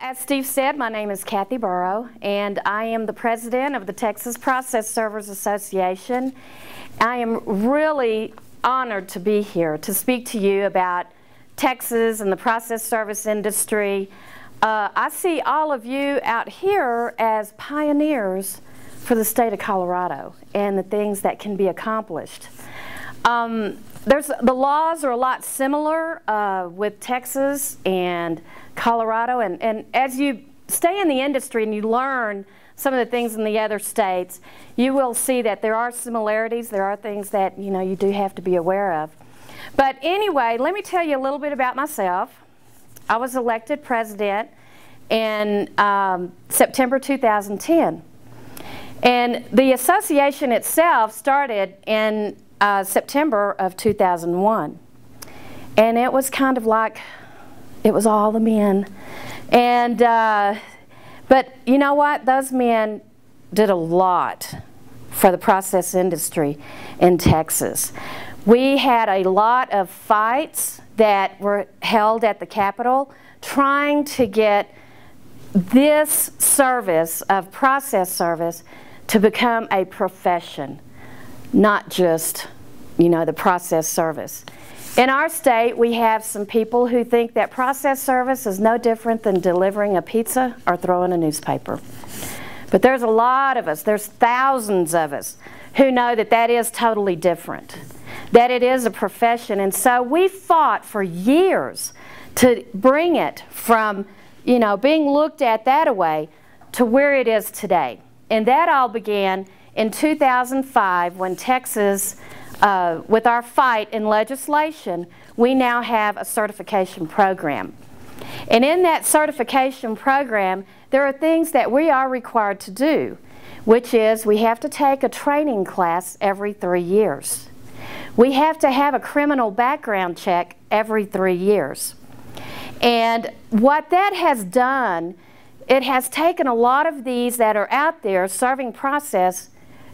As Steve said, my name is Kathy Burrow, and I am the president of the Texas Process Servers Association. I am really honored to be here to speak to you about Texas and the process service industry. I see all of you out here as pioneers for the state of Colorado and the things that can be accomplished. The laws are a lot similar with Texas and Colorado, and as you stay in the industry and you learn some of the things in the other states, you will see that there are similarities. There are things that you do have to be aware of. But anyway, let me tell you a little bit about myself. I was elected president in September 2010, and the association itself started in September of 2001, and it was kind of like it was all the men. And but you know what? Those men did a lot for the process industry in Texas. We had a lot of fights that were held at the Capitol trying to get this service of process service to become a profession, not just, the process service. In our state, we have some people who think that process service is no different than delivering a pizza or throwing a newspaper. But there's a lot of us, there's thousands of us, who know that that is totally different, that it is a profession. And so we fought for years to bring it from, being looked at that way to where it is today. And that all began in 2005 when Texas, with our fight in legislation, we now have a certification program. And in that certification program, there are things that we are required to do, which is we have to take a training class every 3 years. We have to have a criminal background check every 3 years. And what that has done, it has taken a lot of these that are out there serving process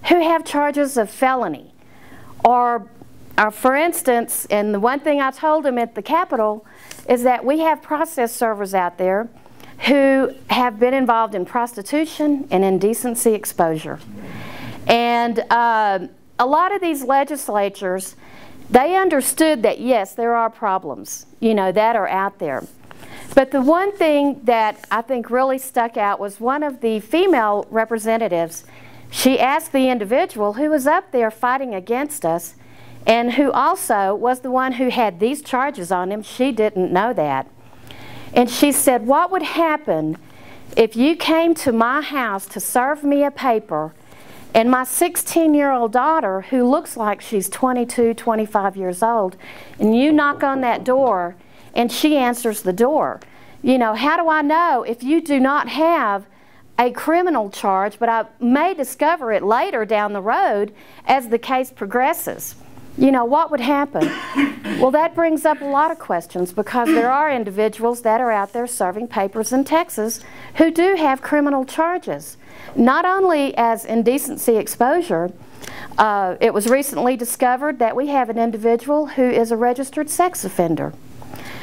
who have charges of felony. Or for instance, and the one thing I told them at the Capitol is that we have process servers out there who have been involved in prostitution and indecency exposure. And a lot of these legislatures, they understood that yes, there are problems, that are out there. But the one thing that I think really stuck out was one of the female representatives. She asked the individual who was up there fighting against us and who also was the one who had these charges on him. She didn't know that. And she said, what would happen if you came to my house to serve me a paper and my 16-year-old daughter, who looks like she's 22, 25 years old, and you knock on that door and she answers the door? How do I know if you do not have a criminal charge, but I may discover it later down the road as the case progresses? What would happen? Well, that brings up a lot of questions, because there are individuals that are out there serving papers in Texas who do have criminal charges. Not only as indecency exposure, it was recently discovered that we have an individual who is a registered sex offender.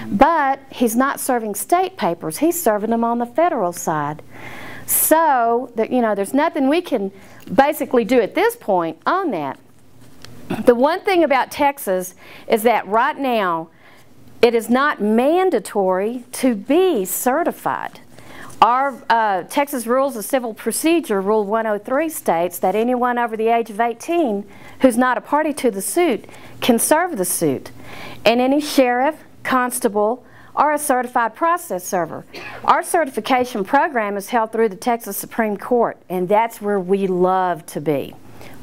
But he's not serving state papers, he's serving them on the federal side. So, there's nothing we can basically do at this point on that. The one thing about Texas is that right now, it is not mandatory to be certified. Our Texas Rules of Civil Procedure, Rule 103, states that anyone over the age of 18 who's not a party to the suit can serve the suit. And any sheriff, constable, or a certified process server. Our certification program is held through the Texas Supreme Court, and that's where we love to be.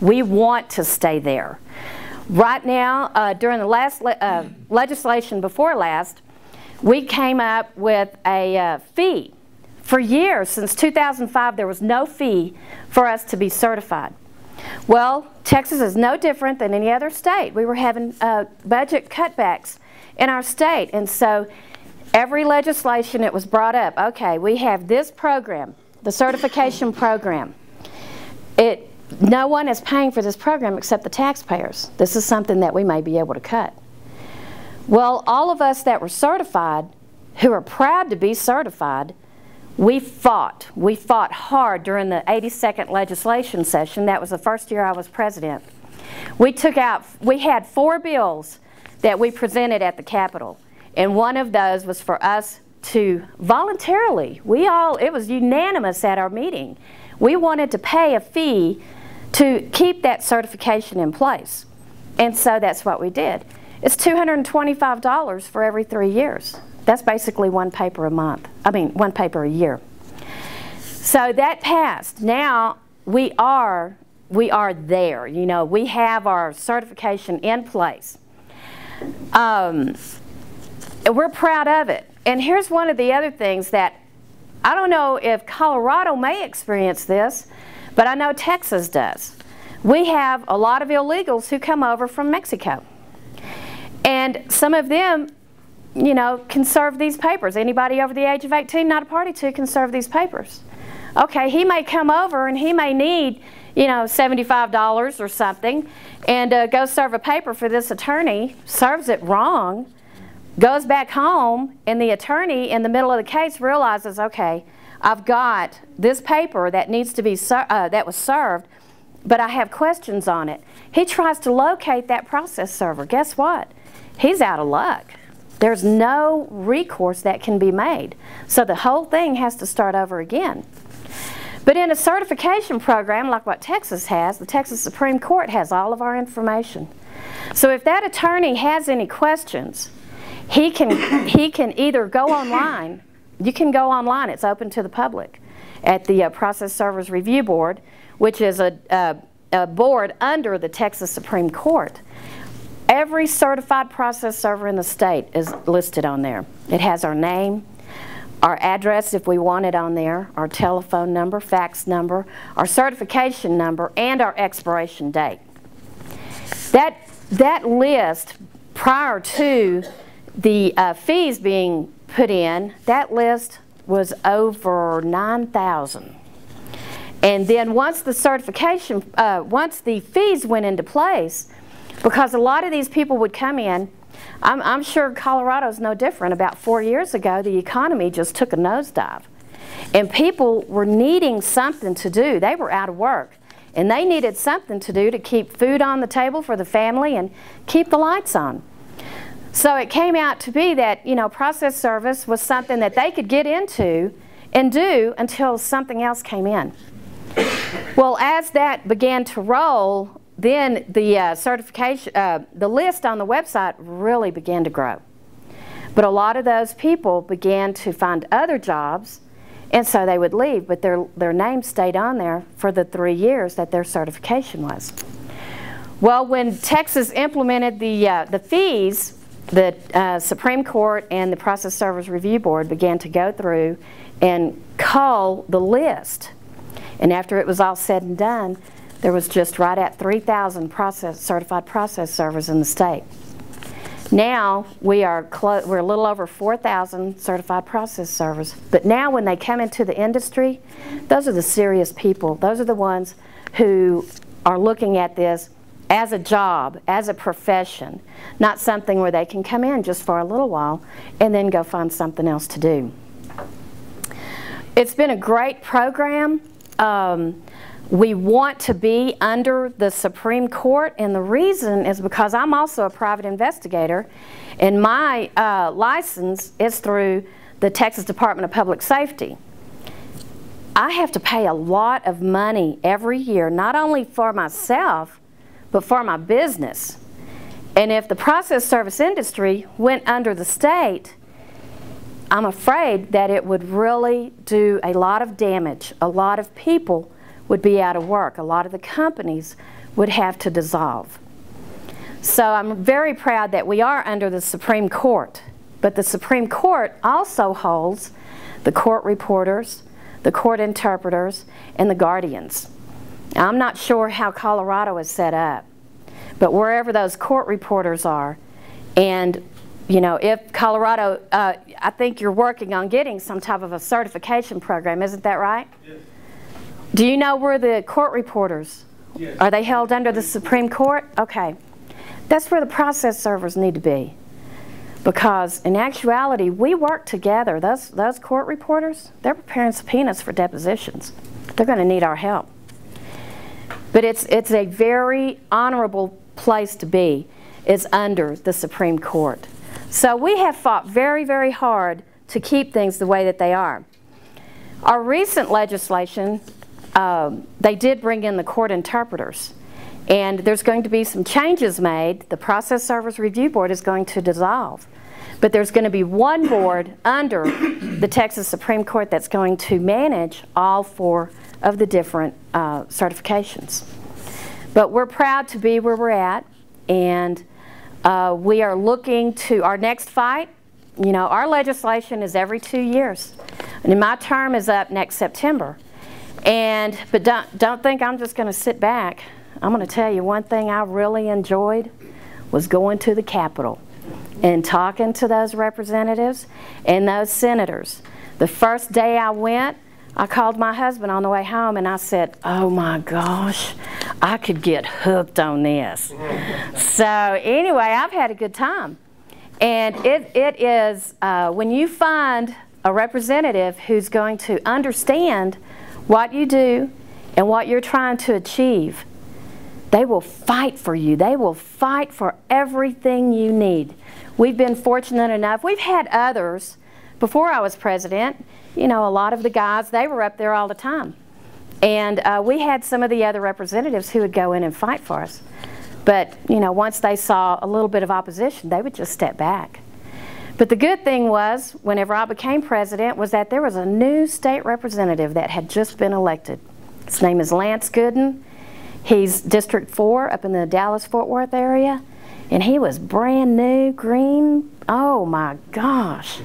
We want to stay there. Right now, during the last legislation before last, we came up with a fee. For years, since 2005, there was no fee for us to be certified. Well, Texas is no different than any other state. We were having budget cutbacks in our state, and so every legislation, it was brought up, okay, we have this program, the certification program. No one is paying for this program except the taxpayers. This is something that we may be able to cut. Well, all of us that were certified, who are proud to be certified, We fought hard during the 82nd legislation session. That was the first year I was president. We had 4 bills that we presented at the Capitol, and one of those was for us to voluntarily, it was unanimous at our meeting, we wanted to pay a fee to keep that certification in place. And so that's what we did. It's $225 for every 3 years. That's basically 1 paper a month. I mean, 1 paper a year. So that passed. Now we are there. You know, we have our certification in place. We're proud of it. And here's one of the other things that I don't know if Colorado may experience this, but I know Texas does. We have a lot of illegals who come over from Mexico. And some of them, you know, can serve these papers. Anybody over the age of 18 not a party to can serve these papers. Okay, he may come over and he may need, you know, $75 or something and go serve a paper for this attorney, serves it wrong, goes back home, and the attorney in the middle of the case realizes, okay, I've got this paper that needs to be that was served, but I have questions on it. He tries to locate that process server. Guess what? He's out of luck. There's no recourse that can be made. So the whole thing has to start over again. But in a certification program like what Texas has, the Texas Supreme Court has all of our information. So if that attorney has any questions, he can either go online. You can go online. It's open to the public at the Process Servers Review Board, which is a board under the Texas Supreme Court. Every certified process server in the state is listed on there. It has our name, our address if we want it on there, our telephone number, fax number, our certification number, and our expiration date. That list, prior to the fees being put in, that list was over 9,000. And then once the certification, once the fees went into place, because a lot of these people would come in, I'm sure Colorado's no different. About 4 years ago, the economy just took a nosedive. And people were needing something to do. They were out of work. And they needed something to do to keep food on the table for the family and keep the lights on. So it came out to be that, you know, process service was something that they could get into and do until something else came in. Well, as that began to roll, then the certification, the list on the website really began to grow. But a lot of those people began to find other jobs, and so they would leave, but their name stayed on there for the 3 years that their certification was. Well, when Texas implemented the fees, the Supreme Court and the Process Servers Review Board began to go through and cull the list. And after it was all said and done, there was just right at 3,000 certified process servers in the state. Now we're a little over 4,000 certified process servers. But now when they come into the industry, those are the serious people. Those are the ones who are looking at this as a job, as a profession, not something where they can come in just for a little while and then go find something else to do. It's been a great program. We want to be under the Supreme Court, and the reason is because I'm also a private investigator, and my license is through the Texas Department of Public Safety. I have to pay a lot of money every year, not only for myself, but for my business. And if the process service industry went under the state, I'm afraid that it would really do a lot of damage. A lot of people would be out of work. A lot of the companies would have to dissolve. So I'm very proud that we are under the Supreme Court. But the Supreme Court also holds the court reporters, the court interpreters, and the guardians. Now, I'm not sure how Colorado is set up, but wherever those court reporters are, and you know, if Colorado, I think you're working on getting some type of a certification program, isn't that right? Yes. Do you know where the court reporters, yes, are they held under the Supreme Court? Okay. That's where the process servers need to be. Because in actuality, we work together. Those court reporters, they're preparing subpoenas for depositions. They're going to need our help. But it's a very honorable place to be, is under the Supreme Court. So we have fought very, very hard to keep things the way that they are. Our recent legislation, they did bring in the court interpreters. And there's going to be some changes made. The Process Servers Review Board is going to dissolve. But there's going to be one board under the Texas Supreme Court that's going to manage all 4 of the different certifications. But we're proud to be where we're at, and we are looking to our next fight. You know, our legislation is every 2 years, and my term is up next September. But don't think I'm just going to sit back. I'm going to tell you, one thing I really enjoyed was going to the Capitol and talking to those representatives and those senators. The first day I went, I called my husband on the way home and I said, oh my gosh, I could get hooked on this. So anyway, I've had a good time. And it is, when you find a representative who's going to understand what you do and what you're trying to achieve, they will fight for you. They will fight for everything you need. We've been fortunate enough. We've had others. Before I was president, you know, a lot of the guys, they were up there all the time. And we had some of the other representatives who would go in and fight for us. But, you know, once they saw a little bit of opposition, they would just step back. But the good thing was, whenever I became president, was that there was a new state representative that had just been elected. His name is Lance Gooden. He's District 4 up in the Dallas-Fort Worth area. And he was brand new, green. Oh my gosh.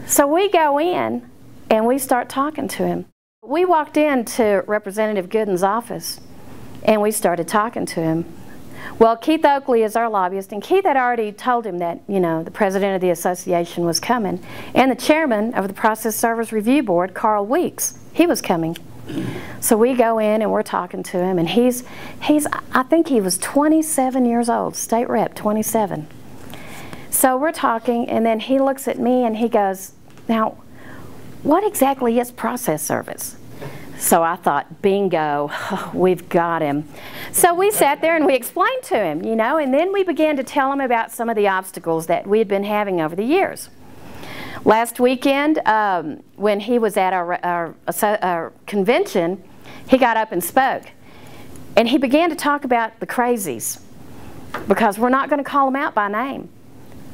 So we go in and we start talking to him. We walked into Representative Gooden's office and we started talking to him. Well, Keith Oakley is our lobbyist, and Keith had already told him that, you know, the president of the association was coming, and the chairman of the Process Servers Review Board, Carl Weeks, he was coming. So we go in and we're talking to him, and he's I think he was 27 years old, state rep, 27. So we're talking, and then he looks at me and he goes, now, what exactly is process service? So I thought, bingo, we've got him. So we sat there and we explained to him, you know, and then we began to tell him about some of the obstacles that we had been having over the years. Last weekend, when he was at our convention, he got up and spoke. And he began to talk about the crazies, because we're not going to call them out by name.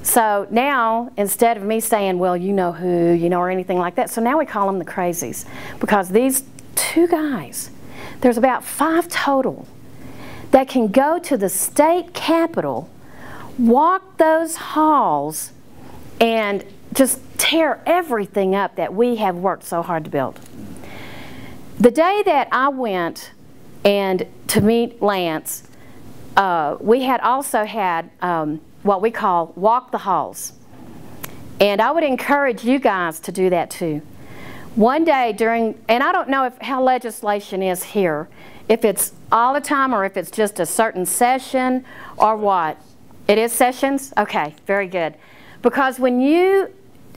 So now, instead of me saying, well, you know who, you know, or anything like that, so now we call them the crazies. Because these 2 guys, there's about 5 total, that can go to the state capitol, walk those halls, and just tear everything up that we have worked so hard to build. The day that I went and to meet Lance, we had also had what we call walk the halls. And I would encourage you guys to do that too. One day during, and I don't know how legislation is here, if it's all the time or if it's just a certain session or what. It is sessions? Okay, very good. Because when you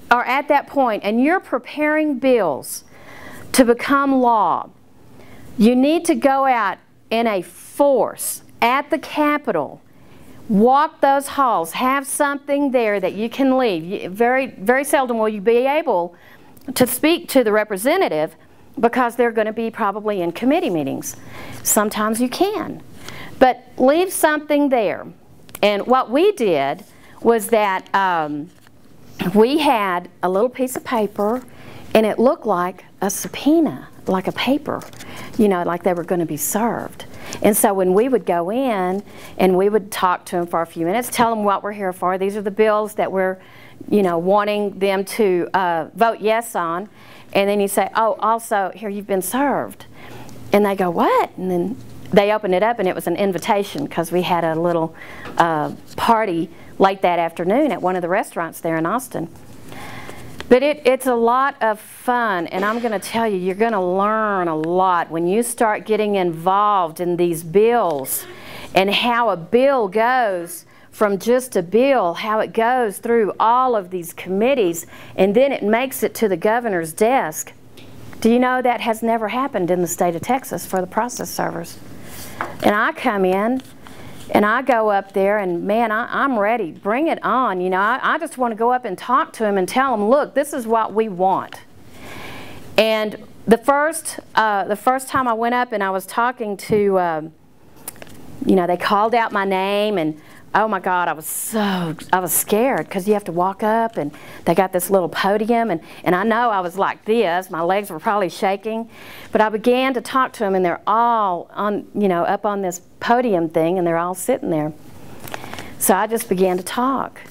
are at that point and you're preparing bills to become law, you need to go out in a force at the Capitol, walk those halls, have something there that you can leave. Very, very seldom will you be able to speak to the representative because they're going to be probably in committee meetings. Sometimes you can. But leave something there. And what we did was that we had a little piece of paper, and it looked like a subpoena, like a paper, you know, like they were going to be served. And so when we would go in and we would talk to them for a few minutes, tell them what we're here for. These are the bills that we're, you know, wanting them to vote yes on. And then you say, oh, also, here, you've been served. And they go, what? And then they opened it up, and it was an invitation because we had a little party late that afternoon at one of the restaurants there in Austin. But it's a lot of fun, and I'm going to tell you, you're going to learn a lot when you start getting involved in these bills and how a bill goes from just a bill, how it goes through all of these committees, and then it makes it to the governor's desk. Do you know that has never happened in the state of Texas for the process servers? And I come in, and I go up there, and man, I'm ready. Bring it on. You know, I just want to go up and talk to him and tell him, look, this is what we want. And the first time I went up and I was talking to, you know, they called out my name, and oh my God, I was scared, because you have to walk up, and they got this little podium, and I know I was like this. My legs were probably shaking, but I began to talk to them, and they're all on, you know, up on this podium thing, and they're all sitting there. So I just began to talk,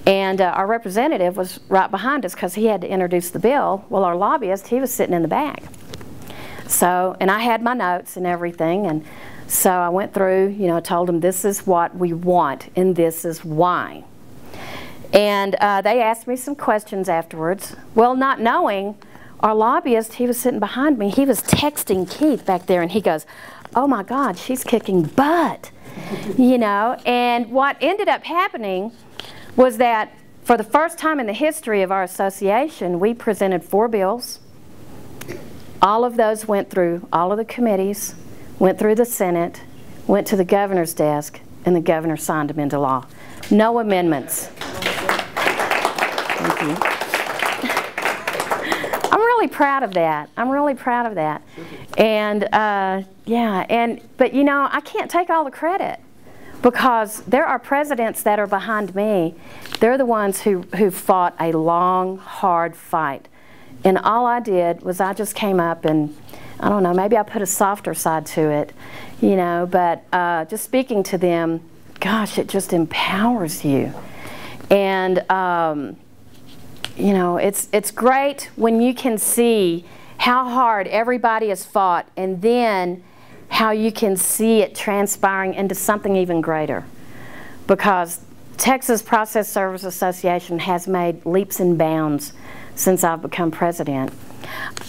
and our representative was right behind us because he had to introduce the bill. Well, our lobbyist, he was sitting in the back. So, and I had my notes and everything, and so I went through, you know, told them this is what we want and this is why. And they asked me some questions afterwards. Well, not knowing, our lobbyist, he was sitting behind me, he was texting Keith back there, and he goes, oh my God, she's kicking butt. You know, and what ended up happening was that for the first time in the history of our association, we presented 4 bills. All of those went through all of the committees, went through the Senate, went to the governor's desk, and the governor signed them into law. No amendments. Thank you. I'm really proud of that. I'm really proud of that. And yeah, but you know, I can't take all the credit, because there are presidents that are behind me. They're the ones who fought a long, hard fight. And all I did was I just came up and, I don't know, maybe I put a softer side to it, you know, but just speaking to them, gosh, it just empowers you. And, you know, it's great when you can see how hard everybody has fought, and then how you can see it transpiring into something even greater. Because Texas Process Servers Association has made leaps and bounds since I've become president.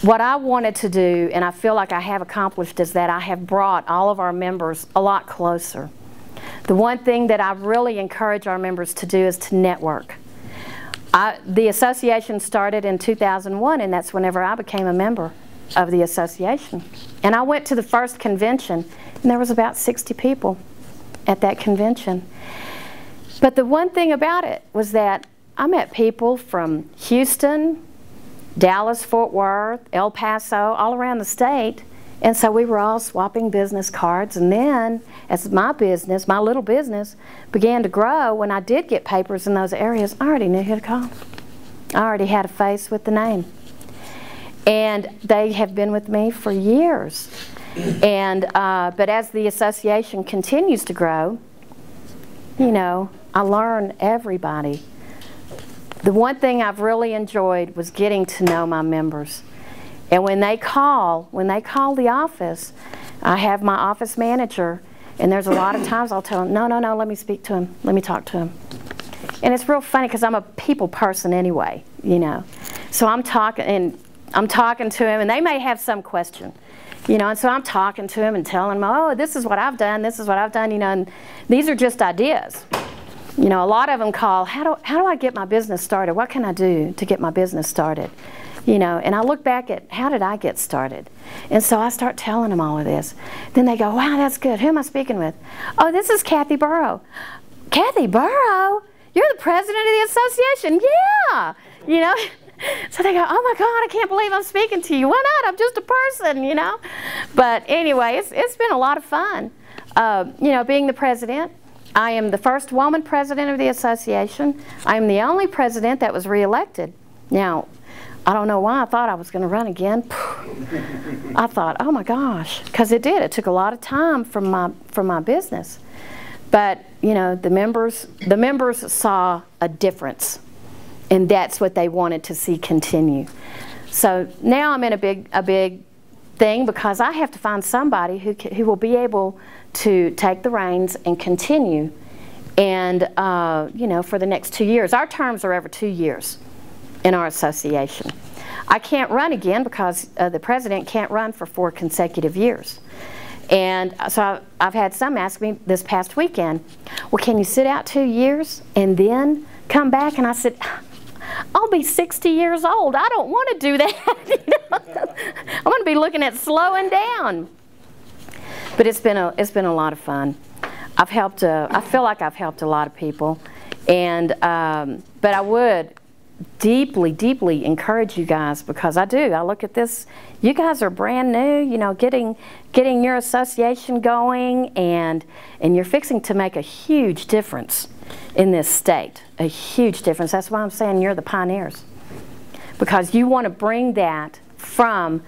What I wanted to do, and I feel like I have accomplished, is that I have brought all of our members a lot closer. The one thing that I really encourage our members to do is to network. The association started in 2001, and that's whenever I became a member of the association. And I went to the first convention, and there was about 60 people at that convention. But the one thing about it was that I met people from Houston, Dallas, Fort Worth, El Paso, all around the state, and so we were all swapping business cards. And then as my business, my little business, began to grow, when I did get papers in those areas, I already knew who to call. I already had a face with the name. And they have been with me for years. And but as the association continues to grow, you know, I learn everybody. The one thing I've really enjoyed was getting to know my members. And when they call the office, I have my office manager, and there's a lot of times I'll tell them, no, let me speak to him, let me talk to him. And it's real funny, because I'm a people person anyway, you know. So I'm talking to him, and they may have some question, you know, and so I'm talking to him and telling him, oh, this is what I've done, this is what I've done, you know, and these are just ideas. You know, a lot of them call, how do I get my business started? What can I do to get my business started? You know, and I look back at, how did I get started? And so I start telling them all of this. Then they go, wow, that's good. Who am I speaking with? Oh, this is Kathy Burrow. Kathy Burrow? You're the president of the association? Yeah. You know? So they go, oh my God, I can't believe I'm speaking to you. Why not? I'm just a person, you know? But anyway, it's been a lot of fun. You know, being the president. I am the first woman president of the association. I am the only president that was reelected. Now, I don't know why I thought I was going to run again. I thought, oh my gosh, because it did. It took a lot of time from my business. But you know, the members saw a difference, and that's what they wanted to see continue. So now I'm in a big thing, because I have to find somebody who will be able to take the reins and continue, and you know, for the next 2 years. Our terms are every 2 years in our association. I can't run again, because the president can't run for 4 consecutive years. And so I've had some ask me this past weekend, well, can you sit out 2 years and then come back? And I said, I'll be 60 years old. I don't want to do that. You know? I'm going to be looking at slowing down. But it's been a lot of fun. I feel like I've helped a lot of people, and but I would deeply, deeply encourage you guys, because I do. I look at this. You guys are brand new. You know, getting your association going, and you're fixing to make a huge difference in this state. A huge difference. That's why I'm saying you're the pioneers, because you want to bring that from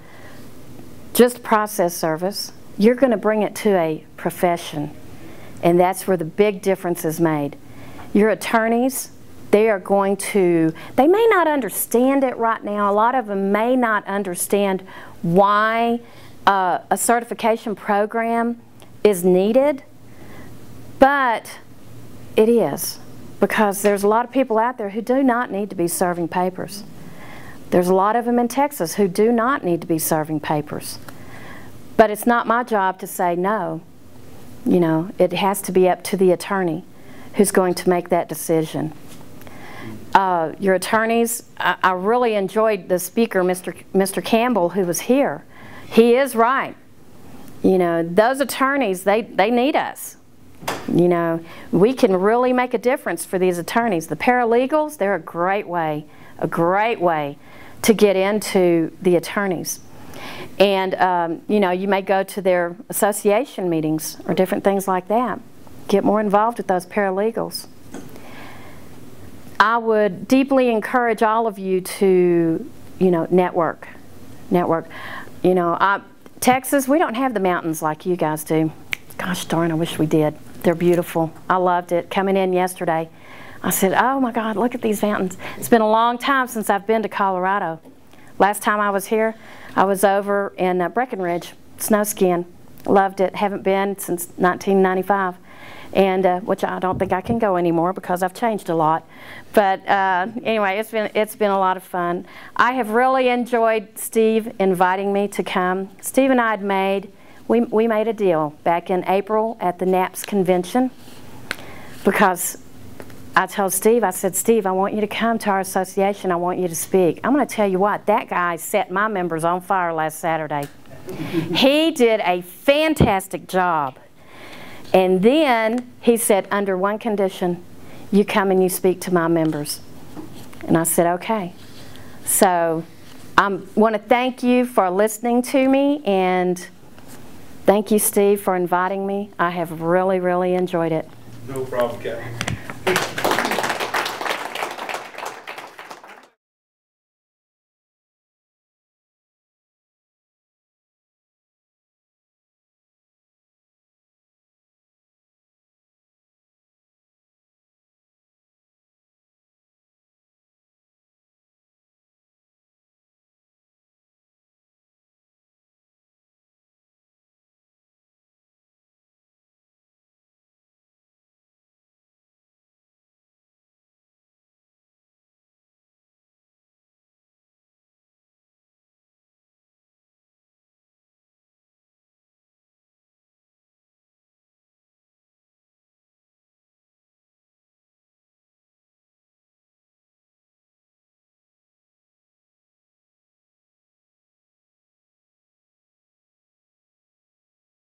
just process service. You're going to bring it to a profession, and that's where the big difference is made. Your attorneys, they may not understand it right now. A lot of them may not understand why a certification program is needed, but it is, because there's a lot of people out there who do not need to be serving papers. There's a lot of them in Texas who do not need to be serving papers. But it's not my job to say no. You know, it has to be up to the attorney who's going to make that decision. Your attorneys, I really enjoyed the speaker, Mr. Campbell, who was here. He is right. You know, those attorneys, they need us. You know, we can really make a difference for these attorneys. The paralegals, they're a great way to get into the attorneys. And, you know, you may go to their association meetings or different things like that. Get more involved with those paralegals. I would deeply encourage all of you to, you know, network. You know, Texas, we don't have the mountains like you guys do. Gosh darn, I wish we did. They're beautiful. I loved it. Coming in yesterday, I said, oh my God, look at these mountains. It's been a long time since I've been to Colorado. Last time I was here, I was over in Breckenridge, snow skiing. Loved it. Haven't been since 1995. And which I don't think I can go anymore because I've changed a lot. But anyway, it's been a lot of fun. I have really enjoyed Steve inviting me to come. Steve and I had we made a deal back in April at the NAPS convention, because I told Steve, I said, Steve, I want you to come to our association. I want you to speak. I'm going to tell you what, that guy set my members on fire last Saturday. He did a fantastic job. And then he said, under one condition, you come and you speak to my members. And I said, okay. So I want to thank you for listening to me, and thank you, Steve, for inviting me. I have really, really enjoyed it. No problem, Kathy.